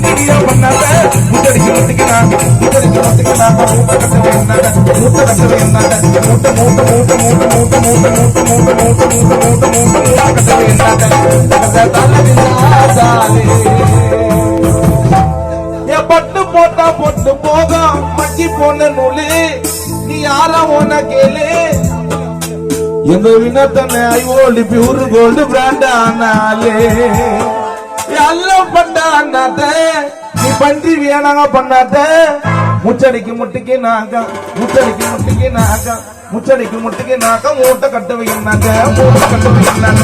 video பண்ணாத முட்டடிக்கு முட்டிக்கு நாங்க முட்டடிக்கு முட்டிக்கு நாங்க மூட்டை கட்டவே என்னங்க மூட்டை கட்டவே என்னங்க மூட்டை மூட்டை மூட்டை மூட்டை மூட்டை மூட்டை மூட்டை மூட்டை மூட்டை மூட்டை மூட்டை மூட்டை மூட்டை கட்டவே என்னங்க என் பட்டு போட்டா பொட்டு போக மச்சி போன நூலு நீ யாரா ஓன கேளு எங்க வினத்தனை ஐவோலி பியூர் கோல்டு பிராண்ட் ஆனாலே எல்லாம் பண்ணாத நீ பண்டி வேணாங்க பண்ணாத முச்சடிக்கு முட்டிக்கு நாங்க முச்சடிக்கு முட்டிக்கு நாங்க முச்சடிக்கு முட்டிக்கு நாங்க மூட்டை கட்ட வைக்கிறாங்க மூட்டை கட்ட வைக்கிறாங்க